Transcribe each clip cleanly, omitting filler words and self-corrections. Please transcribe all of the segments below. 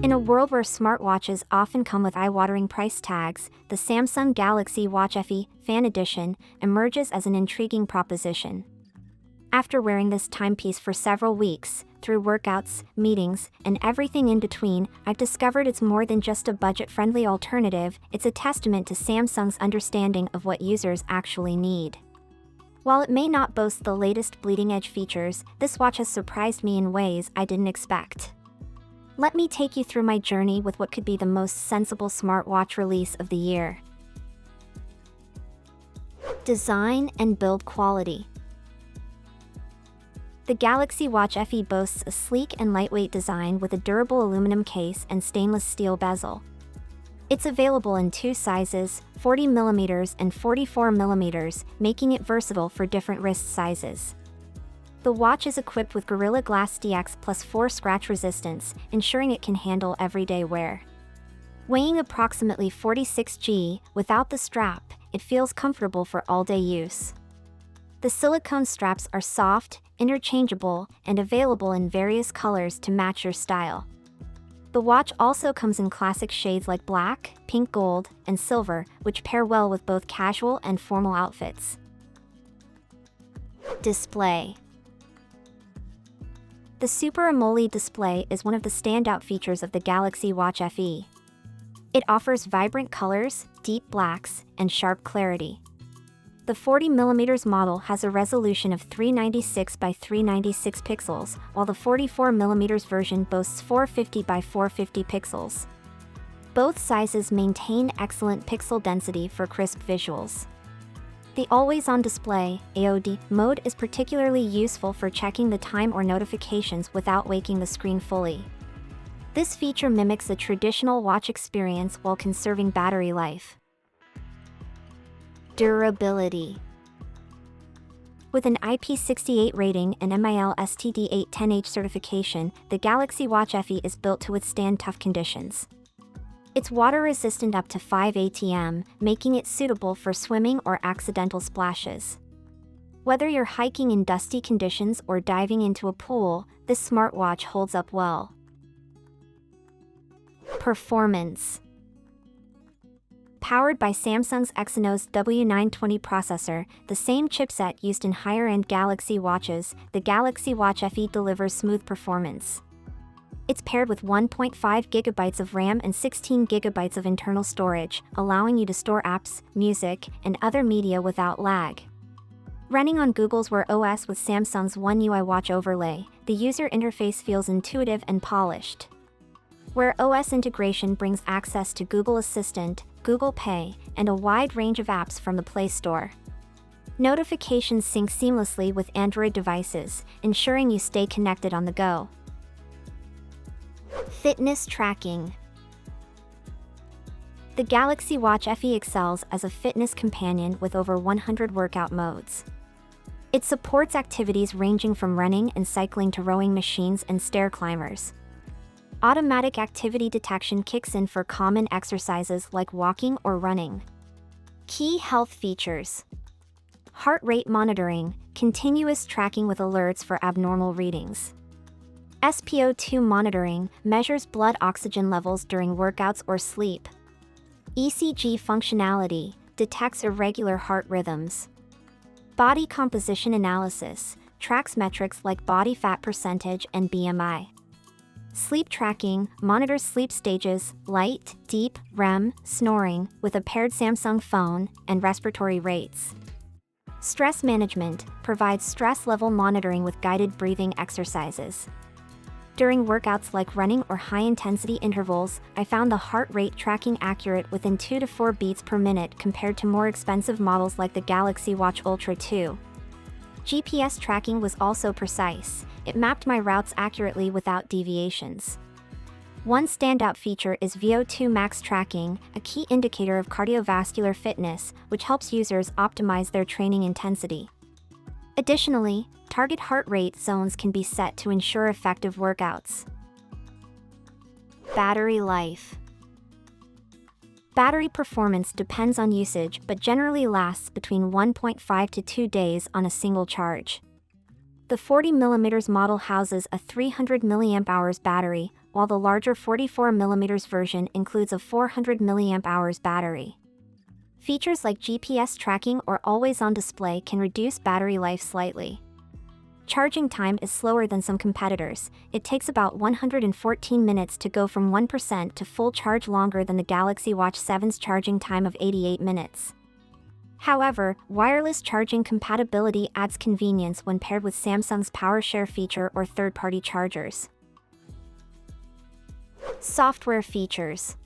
In a world where smartwatches often come with eye-watering price tags, the Samsung Galaxy Watch FE Fan Edition emerges as an intriguing proposition. After wearing this timepiece for several weeks, through workouts, meetings, and everything in between, I've discovered it's more than just a budget-friendly alternative. It's a testament to Samsung's understanding of what users actually need. While it may not boast the latest bleeding-edge features, this watch has surprised me in ways I didn't expect. Let me take you through my journey with what could be the most sensible smartwatch release of the year. Design and build quality. The Galaxy Watch FE boasts a sleek and lightweight design with a durable aluminum case and stainless steel bezel. It's available in two sizes, 40mm and 44mm, making it versatile for different wrist sizes. The watch is equipped with Gorilla Glass DX Plus 4 scratch resistance, ensuring it can handle everyday wear. Weighing approximately 46 g, without the strap, it feels comfortable for all-day use. The silicone straps are soft, interchangeable, and available in various colors to match your style. The watch also comes in classic shades like black, pink gold, and silver, which pair well with both casual and formal outfits. Display. The Super AMOLED display is one of the standout features of the Galaxy Watch FE. It offers vibrant colors, deep blacks, and sharp clarity. The 40mm model has a resolution of 396 by 396 pixels, while the 44mm version boasts 450 by 450 pixels. Both sizes maintain excellent pixel density for crisp visuals. The always-on display (AOD) mode is particularly useful for checking the time or notifications without waking the screen fully. This feature mimics a traditional watch experience while conserving battery life. Durability. With an IP68 rating and MIL STD810H certification, the Galaxy Watch FE is built to withstand tough conditions. It's water-resistant up to 5 ATM, making it suitable for swimming or accidental splashes. Whether you're hiking in dusty conditions or diving into a pool, this smartwatch holds up well. Performance. Powered by Samsung's Exynos W920 processor, the same chipset used in higher-end Galaxy watches, the Galaxy Watch FE delivers smooth performance. It's paired with 1.5GB of RAM and 16GB of internal storage, allowing you to store apps, music, and other media without lag. Running on Google's Wear OS with Samsung's One UI watch overlay, the user interface feels intuitive and polished. Wear OS integration brings access to Google Assistant, Google Pay, and a wide range of apps from the Play Store. Notifications sync seamlessly with Android devices, ensuring you stay connected on the go. Fitness tracking. The Galaxy Watch FE excels as a fitness companion with over 100 workout modes. It supports activities ranging from running and cycling to rowing machines and stair climbers. Automatic activity detection kicks in for common exercises like walking or running. Key health features: heart rate monitoring, continuous tracking with alerts for abnormal readings. SpO2 monitoring, measures blood oxygen levels during workouts or sleep. ECG functionality, detects irregular heart rhythms. Body composition analysis, tracks metrics like body fat percentage and BMI. Sleep tracking, monitors sleep stages, light, deep, REM, snoring, with a paired Samsung phone, and respiratory rates. Stress management, provides stress level monitoring with guided breathing exercises. During workouts like running or high-intensity intervals, I found the heart rate tracking accurate within 2 to 4 beats per minute compared to more expensive models like the Galaxy Watch Ultra 2. GPS tracking was also precise. It mapped my routes accurately without deviations. One standout feature is VO2 max tracking, a key indicator of cardiovascular fitness, which helps users optimize their training intensity. Additionally, target heart rate zones can be set to ensure effective workouts. Battery life. Battery performance depends on usage but generally lasts between 1.5 to 2 days on a single charge. The 40mm model houses a 300 mAh battery, while the larger 44mm version includes a 400 mAh battery. Features like GPS tracking or always-on display can reduce battery life slightly. Charging time is slower than some competitors. It takes about 114 minutes to go from 1% to full charge, longer than the Galaxy Watch 7's charging time of 88 minutes. However, wireless charging compatibility adds convenience when paired with Samsung's PowerShare feature or third-party chargers. Software features.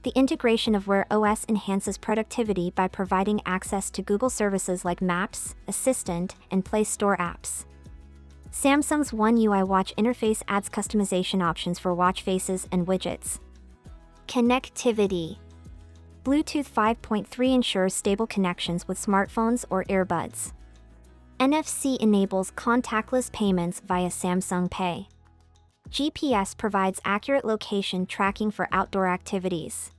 The integration of Wear OS enhances productivity by providing access to Google services like Maps, Assistant, and Play Store apps. Samsung's One UI watch interface adds customization options for watch faces and widgets. Connectivity. Bluetooth 5.3 ensures stable connections with smartphones or earbuds. NFC enables contactless payments via Samsung Pay. GPS provides accurate location tracking for outdoor activities.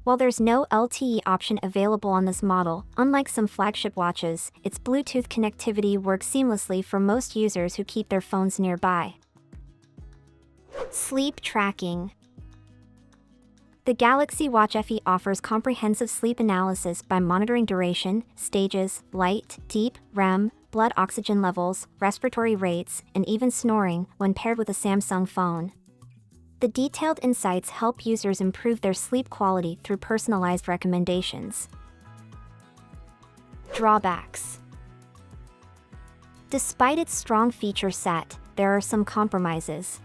While there's no LTE option available on this model, unlike some flagship watches, its Bluetooth connectivity works seamlessly for most users who keep their phones nearby. Sleep tracking. The Galaxy Watch FE offers comprehensive sleep analysis by monitoring duration, stages, light, deep, REM, blood oxygen levels, respiratory rates, and even snoring when paired with a Samsung phone. The detailed insights help users improve their sleep quality through personalized recommendations. Drawbacks. Despite its strong feature set, there are some compromises.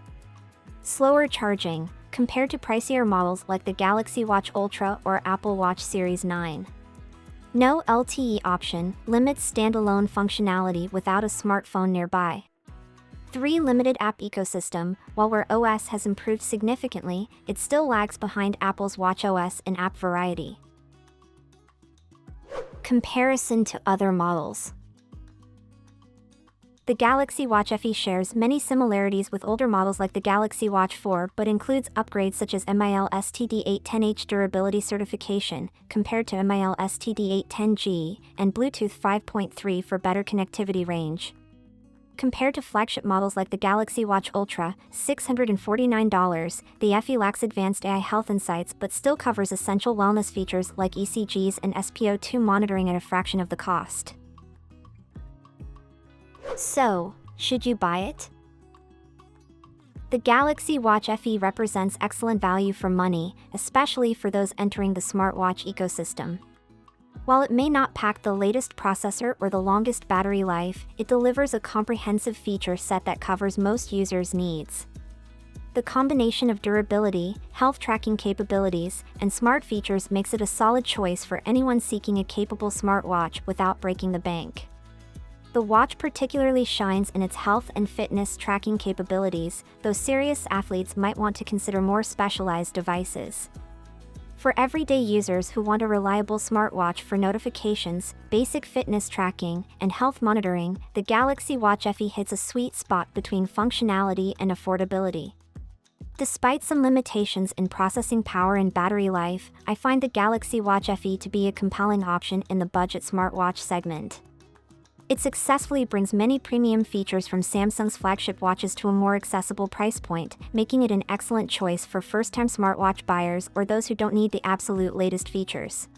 Slower charging, compared to pricier models like the Galaxy Watch Ultra or Apple Watch Series 9. No LTE option limits standalone functionality without a smartphone nearby. 3. Limited app ecosystem. While Wear OS has improved significantly, it still lags behind Apple's watchOS in app variety. Comparison to other models. The Galaxy Watch FE shares many similarities with older models like the Galaxy Watch 4, but includes upgrades such as MIL-STD810H durability certification, compared to MIL-STD810G, and Bluetooth 5.3 for better connectivity range. Compared to flagship models like the Galaxy Watch Ultra, $649, the FE lacks advanced AI health insights but still covers essential wellness features like ECGs and SpO2 monitoring at a fraction of the cost. So, should you buy it? The Galaxy Watch FE represents excellent value for money, especially for those entering the smartwatch ecosystem. While it may not pack the latest processor or the longest battery life, it delivers a comprehensive feature set that covers most users' needs. The combination of durability, health tracking capabilities, and smart features makes it a solid choice for anyone seeking a capable smartwatch without breaking the bank. The watch particularly shines in its health and fitness tracking capabilities, though serious athletes might want to consider more specialized devices. For everyday users who want a reliable smartwatch for notifications, basic fitness tracking, and health monitoring, the Galaxy Watch FE hits a sweet spot between functionality and affordability. Despite some limitations in processing power and battery life, I find the Galaxy Watch FE to be a compelling option in the budget smartwatch segment. It successfully brings many premium features from Samsung's flagship watches to a more accessible price point, making it an excellent choice for first-time smartwatch buyers or those who don't need the absolute latest features.